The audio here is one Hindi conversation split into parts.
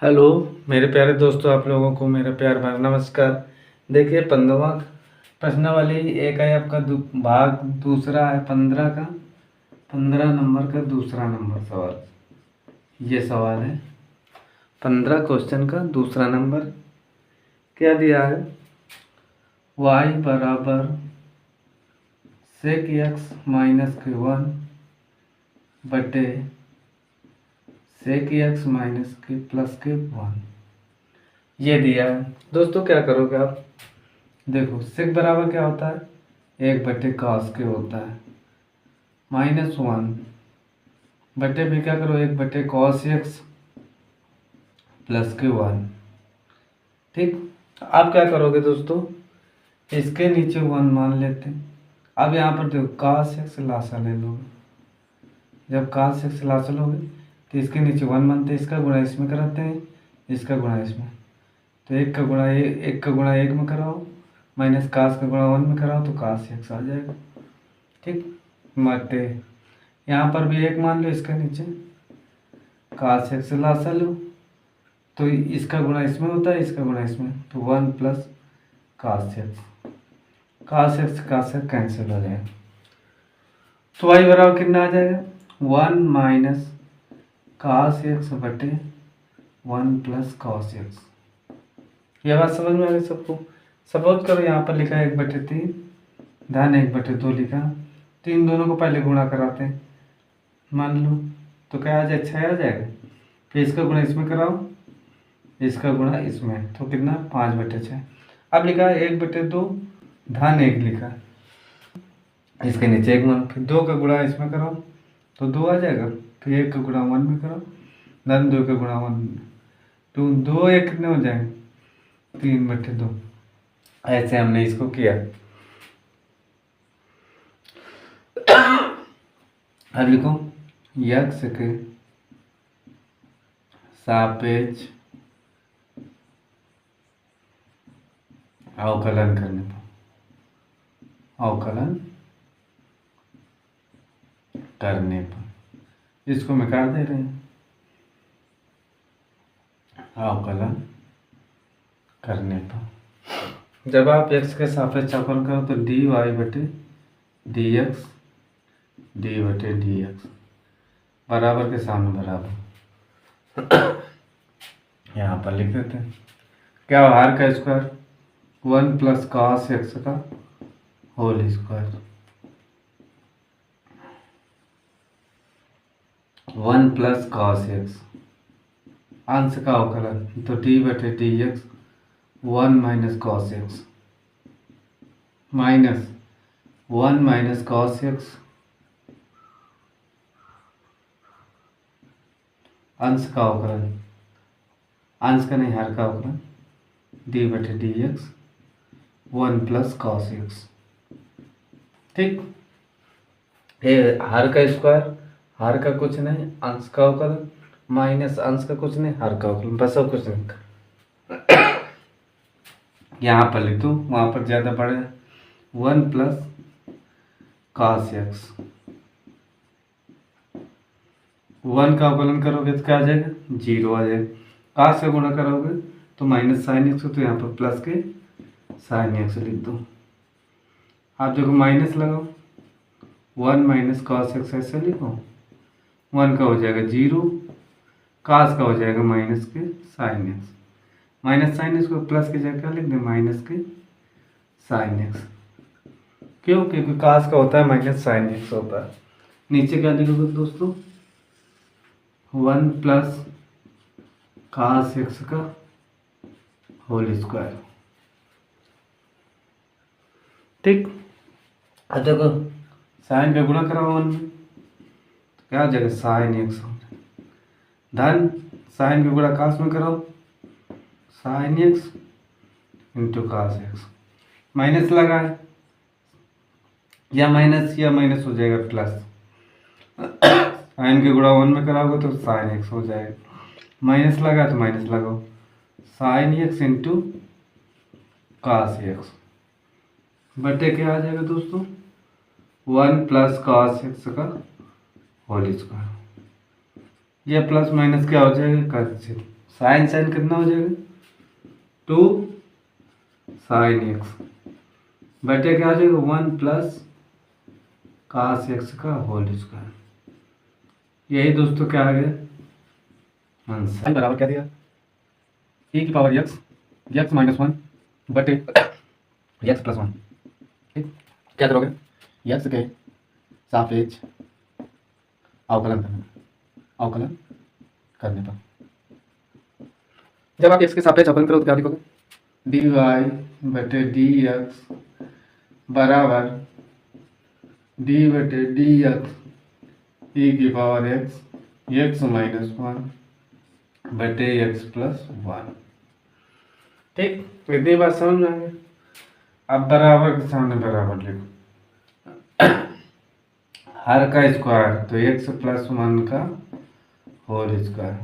हेलो मेरे प्यारे दोस्तों, आप लोगों को मेरा प्यार भरा नमस्कार। देखिए 15वां प्रश्न वाली एक है आपका भाग दूसरा है 15 का, 15 नंबर का दूसरा नंबर सवाल। ये सवाल है 15 क्वेश्चन का दूसरा नंबर। क्या दिया है? y बराबर सेक एक्स माइनस के 1 बटे सेक एक्स माइनस के प्लस के 1 ये दिया है। दोस्तों क्या करोगे आप? देखो सेक बराबर क्या होता है? 1 बटे कॉस के होता है -1 बटे भी क्या करो 1 बटे कॉस एक्स प्लस के 1। ठीक, आप क्या करोगे दोस्तों? इसके नीचे 1 मान लेते हैं। अब यहाँ पर देखो कॉस एक्स लासा ले लोगे। जब कॉस एक्स लासा लोगे तो इसके नीचे 1 मानते हैं, इसका गुणा इसमें कराते हैं, इसका गुणा इसमें। तो एक का गुणा एक में कराओ माइनस कास का गुणा 1 में कराओ तो कास एक्स आ जाएगा। ठीक, मटे यहाँ पर भी एक मान लो, इसका नीचे कास एक्स लासा लो तो इसका गुणा इसमें होता है, इसका गुणा इसमें, तो 1 प्लस कास एक्स कैंसिल हो जाएगा। तो y बराबर कितना आ जाएगा? 1 माइनस कास एक्स बटे 1 प्लस कॉस एक्स। यह बात समझ में आ गई सबको? सपोज करो यहाँ पर लिखा है 1/3 धन 1/2 लिखा, तो इन दोनों को पहले गुणा कराते हैं मान लो, तो क्या आ जाए 6 आ जाएगा। फिर इसका गुणा इसमें कराओ, इसका गुणा इसमें, तो कितना 5/6। अब लिखा है 1/2 धन 1 लिखा, इसके नीचे 1 मान, फिर 2 का गुणा इसमें कराओ तो 2 आ जाएगा। फिर 1 का गुणा 1 में कराओ, धन 2 का गुणा 1 में, तो 2 1 कितने हो जाएंगे? 3/2। ऐसे हमने इसको किया। अब लिखो यक्स के सापेक्ष अवकलन करने पर इसको मिटा दे रहे हैं। अवकलन करने पर जब आप x के सापेक्ष अवकलन करो तो dy बटे dx बराबर के सामने बराबर यहाँ पर लिख देते हैं। क्या हर का स्क्वायर 1 प्लस कॉस एक्स का whole square, 1 plus cos x अंश का अवकलन तो डी बटे d x 1 minus cos x minus 1 minus cos x अंश का अवकलन, अंश का नहीं हर का अवकलन डी बटे d x 1 plus cos x. ठीक, ये हर का स्क्वायर, हर का कुछ नहीं, अंश का अवकलन माइनस अंश का कुछ नहीं, हर का अवकलन, बस और कुछ नहीं। यहाँ पर लिख दो, वहाँ पर ज़्यादा पड़े 1 प्लस कॉस एक्स, 1 का अवकलन करोगे तो क्या आ जाएगा? 0 आ जाएगा। काश का गुणा करोगे तो माइनस साइन एक्स, तो यहाँ पर प्लस के साइन एक्स लिख दो। आप देखो माइनस लगाओ, 1 माइनस कॉस एक्स ऐसे लिखो, 1 का हो जाएगा 0, कास का हो जाएगा माइनस के sine x, minus sine x को प्लस की जगह लिख दें माइनस के साइन एक्स। क्यों? क्योंकि कास का होता है माइनस साइन एक्स होता है। नीचे क्या लिखोगे दोस्तों? 1 प्लस कास एक्स का होल स्क्वायर। ठीक, अब देखो साइन का गुणा कराओ 1 में, क्या हो जाएगा? साइन एक्स हो जाएगा, धन साइन का गुणा कास में कराओ sine x into cos x, minus लगा है या माइनस हो जाएगा प्लस, साइन के गुणा 1 में कराओगे तो साइन एक्स हो जाएगा, माइनस लगा तो माइनस लगाओ sine x into cos x बटे क्या आ जाएगा दोस्तों? 1 प्लस कॉस एक्स का होल स्क्वायर। यह प्लस माइनस क्या हो जाएगा? कैंसिल, साइन साइन कितना हो जाएगा 2 साइन एक्स बटे क्या हो जाएगा 1 प्लस cos एक्स का होल स्क्वायर। यही दोस्तों क्या आ गया आंसर। बराबर क्या दिया e की पावर x x माइनस 1 बटे x प्लस 1। ठीक, क्या करोगे x के सापेक्ष अवकलन करने पर जब आप x के सापेक्ष अवकलन करो तो क्या लिखोगे dy बटे dx बराबर d बटे dx e की पावर x माइनस 1 बटे x प्लस 1। ठीक, इतनी बात समझ में आ गई। अब बराबर के सामने बराबर लिखो हर का स्क्वायर तो x प्लस 1 का होल स्क्वायर,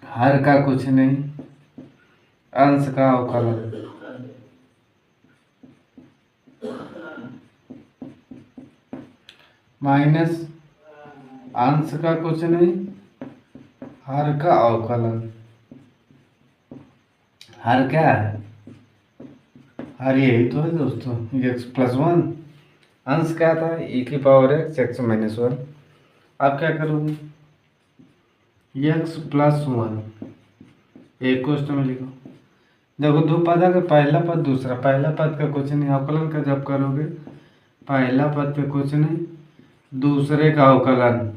हर का कुछ नहीं अंश का अवकलन माइनस अंश का कुछ नहीं हर का अवकलन। हर क्या है हर यही तो है दोस्तों x प्लस 1, अंश क्या था e की पावर x माइनस 1। आप क्या करोगे x प्लस 1 एक क्वेश्चन में लिखो। देखो दो पद है पहला पद दूसरा, पहला पद का कुछ नहीं अवकलन का जब करोगे पहला पद पे कुछ नहीं दूसरे का अवकलन।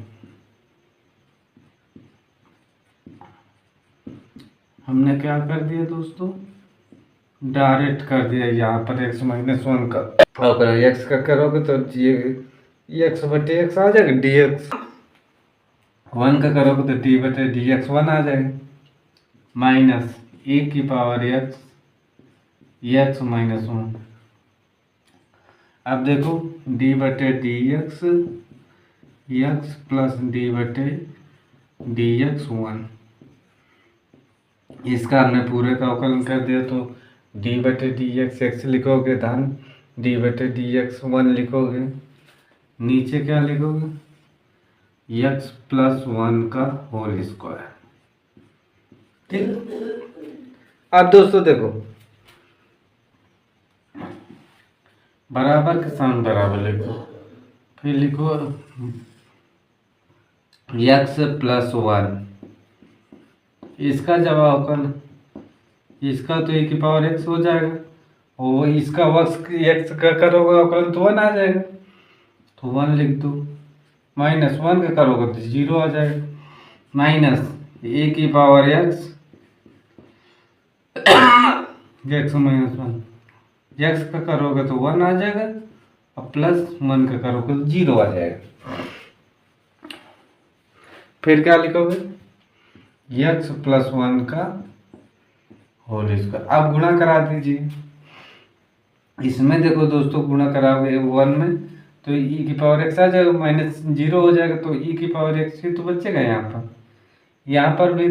हमने क्या कर दिया दोस्तों डायरेक्ट कर दिया यहाँ पर x माइनस 1 का अवकलन। x का करोगे तो x बटे x आ जाएगा dx, 1 का करोगे तो d बटे dx 1 आ जाएगा माइनस e की पावर x माइनस 1। अब देखो d बटे dx x प्लस d बटे dx 1, इसका हमने पूरे का अवकलन कर दिया तो d बटे dx x लिखोगे धन d बटे dx 1 लिखोगे, नीचे क्या लिखोगे x प्लस 1 का होल स्क्वायर। ठीक, अब दोस्तों देखो बराबर के सामने बराबर लिखो, फिर लिखो x प्लस 1, इसका जब अवकलन इसका तो e की पावर x हो जाएगा और इसका x का करोगे अवकलन तो 1 आ जाएगा तो 1 लिख दो, माइनस 1 का करोगे तो 0 आ जाएगा माइनस e की पावर x माइनस 1, x का करोगे तो 1 आ जाएगा और प्लस 1 का करोगे तो 0 आ जाएगा। फिर क्या लिखोगे x प्लस 1 का होल स्क्वायर। अब गुणा करा दीजिए, इसमें देखो दोस्तों गुणा कराओगे 1 में तो e की पावर x आ जाएगा माइनस 0 हो जाएगा तो e की पावर x ही तो बचेगा यहाँ पर भी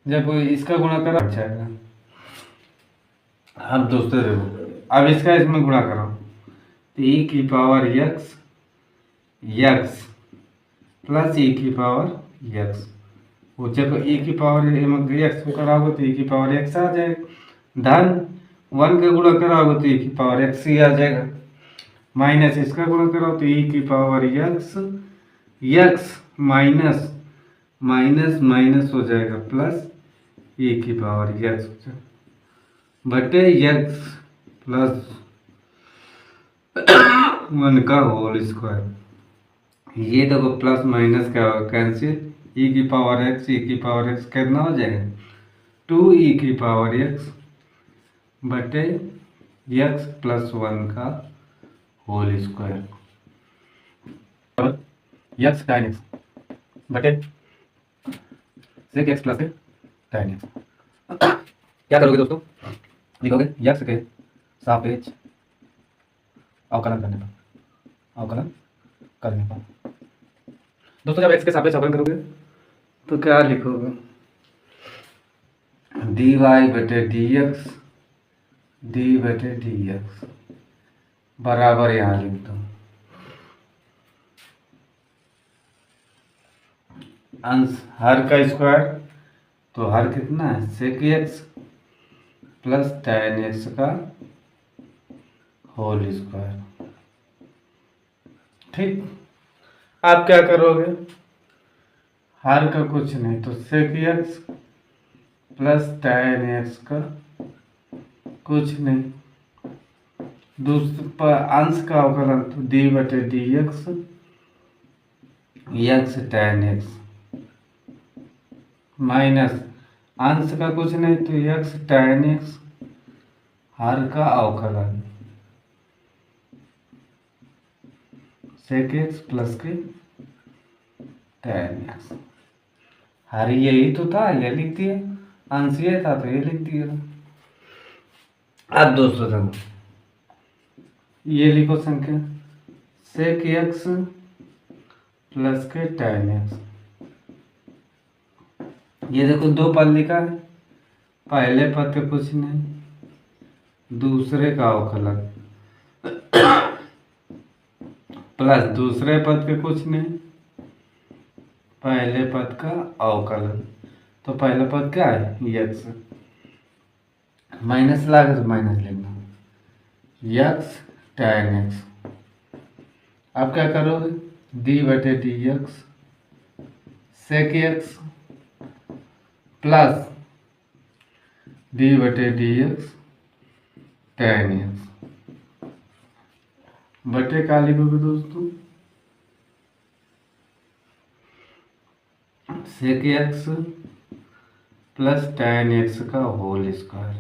जब इसका गुणा करा जाएगा। अब दोस्तों देखो अब इसका इसमें गुणा करो तो e की पावर x प्लस e की पावर x, वो जब e की पावर x को कराओगे तो e की पावर x आ जाएगा धन 1 का गुणा कराओगे तो e की पावर x ही आ जाएगा माइनस इसका गुणा कराओ तो e की power x minus minus minus हो जाएगा प्लस e की पावर x बटे x प्लस 1 का होल स्क्वायर। ये देखो प्लस माइनस क्या होगा कैंसिल, e की पावर x कितना हो जाएगा 2e की पावर x बटे x प्लस 1 का होल स्क्वायर x टाइन x बटे सेक x प्लस टाइन x। क्या करोगे दोस्तों लिखोगे x के सापेक्ष अवकलन करने पर दोस्तों जब x के सापेक्ष अवकलन करोगे तो क्या लिखोगे dy बटे dx बराबर यहाँ लिख दो अंश हर का स्क्वायर तो हर कितना है sec x plus tan x का होल स्क्वायर। ठीक, आप क्या करोगे, हर का कुछ नहीं तो sec x plus tan x का कुछ नहीं, दूसरे अंश का अवकलन तो डी बटे d x x tan x minus अंश का कुछ नहीं तो एक्स tan एक्स हर का अवकलन सेक एक्स प्लस के tan एक्स। हर यही तो था, ये लिख दिया, अंश ये था तो ये लिख दिया। अब दोस्तों देखो, ये लिखो संख्या सेक एक्स प्लस के tan एक्स। ये देखो दो पद लिखा है, पहले पद के कुछ नहीं, दूसरे का अवकलन प्लस दूसरे पद के कुछ नहीं, पहले पद का अवकलन। तो पहला पद क्या है एक्स, माइनस लागे तो माइनस लिखना, एक्स tan एक्स। अब क्या करोगे, डी बटे d x sec x plus d बटे डी एक्स tan एक्स बटे का लिखोगे दोस्तों sec x plus tan x का होल स्क्वायर।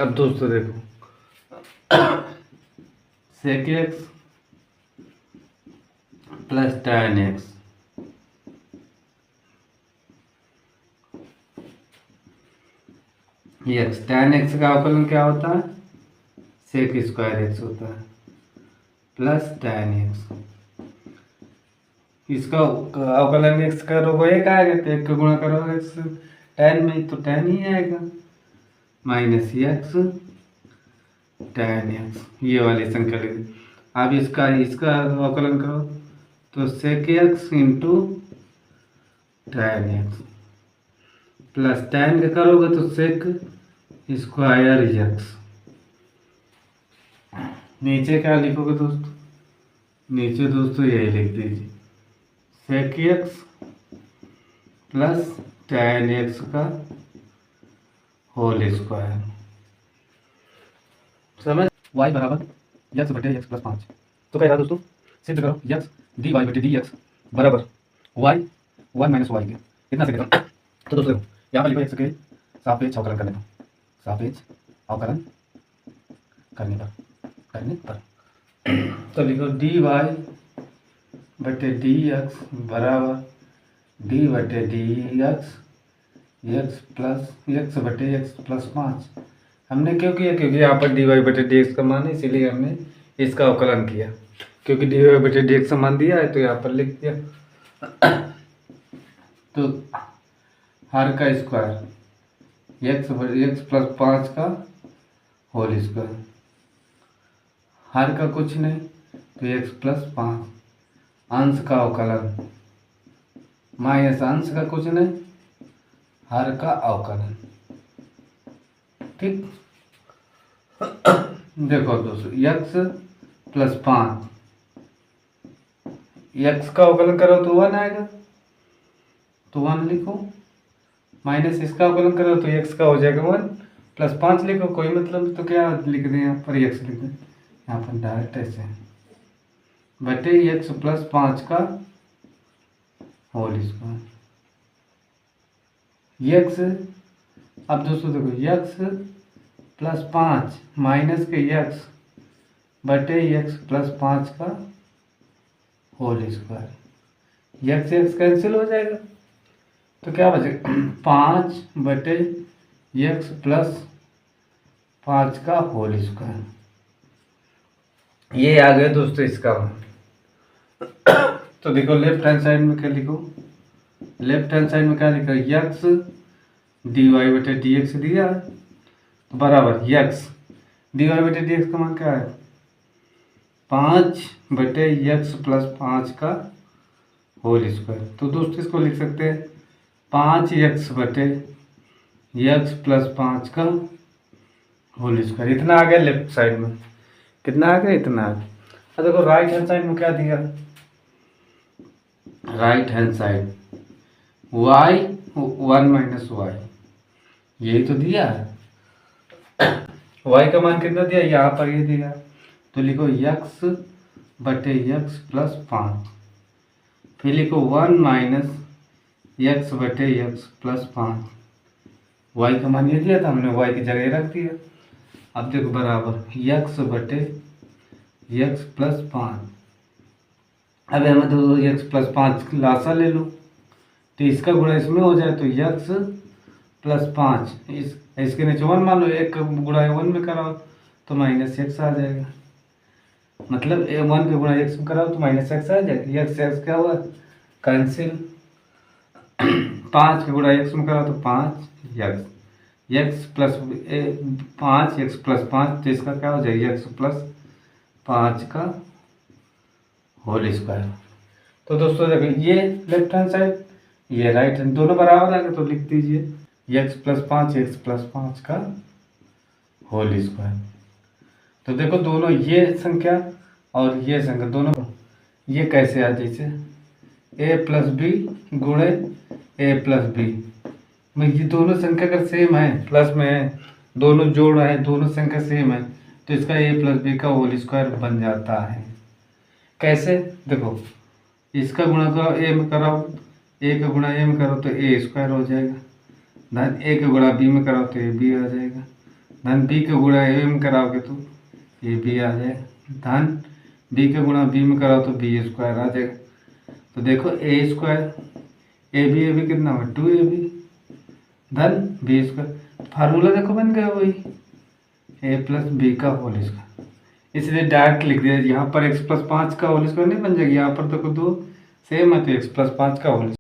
अब दोस्तों देखो sec x plus tan x x tan x का अवकलन क्या होता है सेक स्क्वायर एक्स होता है प्लस tan एक्स। इसका अवकलन एक्स करोगे एक आएगा तो एक का गुणा करोगे एक्स tan में तो tan ही आएगा माइनस एक्स tan एक्स, ये वाली संख्या लिख। अब इसका इसका अवकलन करो तो sec x into tan x plus tan का करोगे तो सेक स्क्वायर एक्स। नीचे क्या लिखोगे दोस्तों, नीचे दोस्तों यही लिख दीजिए sec x plus tan x का होल स्क्वायर। समझ, y बराबर एक्स बटे एक्स प्लस 5। तो क्या दोस्तों सिद्ध करो एक्स डी वाई बटे डी एक्स बराबर वाई वन माइनस वाई के कितना से करो। तो दोस्तों यहाँ पर लिखो एक्स के सापेक्ष अवकलन करने पर, सापेक्ष अवकलन करने पर तो लिखो डी वाई बटे डी एक्स बराबर डी बटे d x x plus x बटे एक्स प्लस 5। हमने क्यों किया, क्योंकि यहाँ पर डी वाई बटे डी एक्स का मान है इसीलिए हमने इसका अवकलन किया, क्योंकि डी वाई बटे डी एक्स का मान दिया है तो यहाँ पर लिख दिया। तो हर का स्क्वायर एक्स प्लस 5 का होल स्क्वायर, हर का कुछ नहीं तो एक्स प्लस 5, अंश का अवकलन माइनस अंश का कुछ नहीं हर का अवकलन। ठीक, देखो दोस्तों एक्स प्लस 5 एक्स का अवकलन करो तो 1 आएगा तो 1 लिखो, माइनस इसका अवकलन करो तो एक्स का हो जाएगा 1 प्लस 5 लिखो, कोई मतलब तो क्या लिख दें यहाँ पर एक्स लिख दें, यहाँ पर डायरेक्ट ऐसे बटे एक्स प्लस 5 का होल स्क्वायर एक्स। अब दोस्तों देखो एक्स प्लस 5 माइनस के एक्स बटे एक्स प्लस 5 का whole square, x x cancel हो जाएगा तो क्या बचेगा 5 बटे एक्स प्लस 5 का होल स्क्वायर। ये आ गया दोस्तों इसका। तो देखो लेफ्ट हैंड साइड में क्या लिखो, लेफ्ट हैंड साइड में क्या लिखा एक्स डी वाई बटे डी एक्स दिया तो बराबर एक्स डी वाई बटे डी एक्स का मान क्या है 5 बटे एक्स प्लस 5 का होल स्क्वायर। तो दोस्तों इसको लिख सकते हैं 5x बटे x प्लस 5 का होल स्क्वायर। इतना आ गया लेफ्ट साइड में, कितना आ गया, इतना आ गया। अब देखो राइट हैंड साइड में क्या दिया, right hand side y 1 minus y, यही तो दिया है। y का मान कितना दिया, यहाँ पर ये दिया, तो लिखो x बटे x प्लस 5, फिर लिखो 1 माइनस x बटे x प्लस 5। y का मान ये दिया था, हमने y की जगह रख दिया। अब देखो बराबर x बटे x प्लस 5। अब हमें तो x प्लस 5 लासा ले लो, तो इसका गुणा इसमें हो जाए, तो x प्लस 5 इसके नीचे 1 मान लो, एक गुणा 1 में कराओ तो माइनस x आ जाएगा। मतलब 1 के गुणा x में कराओ तो माइनस x आ जाएगा। x क्या हुआ, कैंसिल। 5 के गुणा x में कराओ तो 5x, x plus 5 x plus 5, तो इसका क्या हो जाएगा, x प्लस 5 का होल स्क्वायर। तो दोस्तों देखो ये लेफ्ट हैंड साइड, ये राइट हैंड, दोनों बराबर आ गए, तो लिख दीजिए x प्लस 5 x प्लस 5 का होल स्क्वायर। तो देखो दोनों ये संख्या और ये संख्या दोनों ये कैसे आ, जैसे a प्लस बी गुणे a प्लस बी में, ये दोनों संख्या अगर सेम है, प्लस में है, दोनों जोड़ है, दोनों संख्या सेम है, तो इसका a प्लस बी का होल स्क्वायर बन जाता है। कैसे, देखो इसका गुणा करो a में कराओ, a का गुणा a में करो तो a स्क्वायर हो जाएगा, धन a का गुणा b में कराओ तो a b आ जाएगा, धन b का गुणा a में कराओगे तो a b आ जाएगा, धन b का गुणा b में कराओ तो b स्क्वायर आ जाएगा। तो देखो a स्क्वायर a b कितना हुआ 2ab, धन b स्क्वायर, फार्मूला देखो बन गया वही a प्लस बी का होल स्क्वायर। इसलिए डायरेक्ट लिख दिया, यहाँ पर x प्लस 5 का होल स्क्वायर नहीं बन जाएगा, यहाँ पर तो दो सेम है तो x प्लस 5 का होल